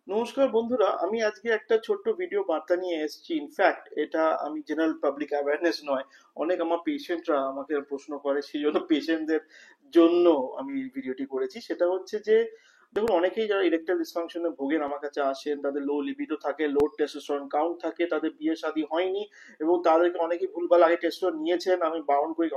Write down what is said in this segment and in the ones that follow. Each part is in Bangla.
নমস্কার বন্ধুরা, আমি আজকে একটা ছোট্ট ভিডিও বার্তা নিয়ে এসেছি। ইনফ্যাক্ট এটা আমি জেনারেল পাবলিক অ্যাওয়ারনেস নয়, অনেক আমার পেশেন্টরা আমাকে প্রশ্ন করে, সেই জন্য পেশেন্টদের জন্য আমি এই ভিডিওটি করেছি। সেটা হচ্ছে যে দেখুন, অনেকেই যারা ইরেকটাইল ডিসফাংশনে ভোগেন আমার কাছে আসেন, তাদের লো লিবিডো থাকে, লো টেস্টোস্টেরন কাউন্ট থাকে, তাদের বিয়ে শাদী হয়নি এবং তাদেরকে অনেকেই ভুলভাল আগে টেস্টোস্টেরন নিয়েছেন। আমি বারণ করি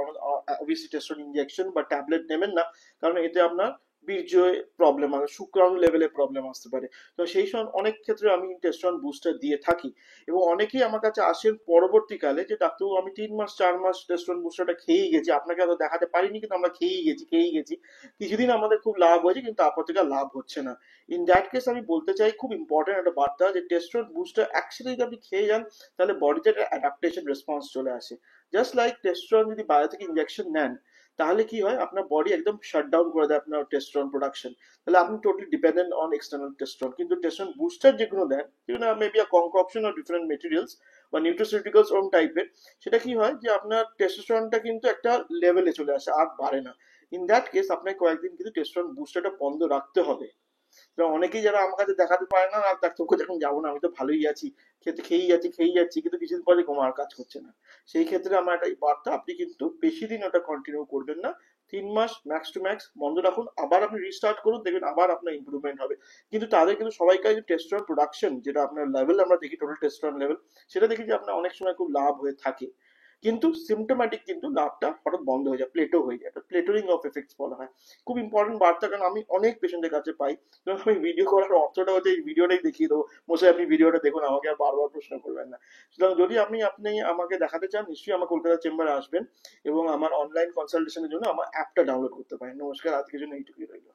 অবভিয়াসলি টেস্টোস্টেরন ইনজেকশন বা ট্যাবলেট নেবেন না, কারণ এতে আপনার বীর্য প্রবলেম আসে, শুক্রাণু লেভেলে প্রবলেম আসতে পারে। তো সেই সব অনেক ক্ষেত্রে আমি টেস্টোস্টেরন বুস্টার দিয়ে থাকি এবং অনেকেই আমার কাছে আসেন পরবর্তীকালে যে ডাক্তারবাবু আমি 3 মাস 4 মাস টেস্টোস্টেরন বুস্টারটা খেয়েই গেছি, আপনাকে হয়তো দেখাতে পারিনি কিন্তু আমরা খেয়েই গেছি কিছুদিন আমাদের খুব লাভ হয়েছে কিন্তু তারপর থেকে আর লাভ হচ্ছে না। ইন দ্যাট কেস আমি বলতে চাই, খুব ইম্পর্টেন্ট একটা বার্তা, যে টেস্টোস্টেরন বুস্টার অ্যাকচুয়ালি যদি আপনি খেয়ে যান তাহলে বডিতে একটা অ্যাডাপ্টেশন রেসপন্স চলে আসে। জাস্ট লাইক টেস্টোস্টেরন যদি বাইরে থেকে ইনজেকশন নেন তাহলে কি হয়, আপনার বডি একদম শাট ডাউন করে দেয় আপনার টেস্টোস্টেরন প্রোডাকশন। তাহলে আপনি totally dependent on external testosterone. কিন্তু টেস্টোস্টেরন বুস্টার যেগুলো দেন, যেগুলো maybe a concoction of different materials বা নিউট্রাসিউটিক্যালস ওন টাইপের, সেটা কি হয় যে আপনার টেস্টোস্টেরনটা কিন্তু একটা লেভেলে চলে আসে, আর বাড়ে না। ইন দ্যাট কেস আপনাকে কয়েকদিন কিন্তু টেস্টোস্টেরন বুস্টারটা বন্ধ রাখতে হবে। তো অনেকেই যারা আমার কাছে দেখাতে পারে না, আর ডাক্তারকে যখন যাবো না, আমি তো ভালোই আছি, খেয়েই যাচ্ছি কিন্তু কিছুদিন পরে কোনো আর কাজ করছে না। সেই ক্ষেত্রে আমার একটা বার্তা, আপনি কিন্তু বেশি দিন ওটা কন্টিনিউ করবেন না। 3 মাস ম্যাক্স টু ম্যাক্স বন্ধ রাখুন, আবার আপনি রিস্টার্ট করুন, দেখবেন আবার আপনার ইমপ্রুভমেন্ট হবে। কিন্তু তাদের কিন্তু সবাইকার যে টেস্টোস্টেরন প্রোডাকশন, যেটা আপনার লেভেল আমরা দেখি, টোটাল টেস্টোস্টেরন লেভেল, সেটা দেখি যে আপনার অনেক সময় খুব লাভ হয়ে থাকে। কিন্তু সিমটোম্যাটিক কিন্তু লাভটা হঠাৎ বন্ধ হয়ে যায়, প্লেটো হয়ে যায়, প্লেটোরিং অফ এফেক্টস বলা হয়। খুব ইম্পর্টেন্ট বার্তা, কারণ আমি অনেক পেশেন্টের কাছে পাই। তো আমি ভিডিও করার অর্থটা হচ্ছে এই ভিডিওটাই দেখিয়ে দেবো, মশাই আপনি ভিডিওটা দেখুন, আমাকে আর বারবার প্রশ্ন করবেন না। সুতরাং যদি আপনি আমাকে দেখাতে চান, নিশ্চয়ই আমার কলকাতা চেম্বারে আসবেন এবং আমার অনলাইন কনসালটেশনের জন্য আমার অ্যাপটা ডাউনলোড করতে পারেন। নমস্কার, আজকের জন্য এইটুকুই রইল।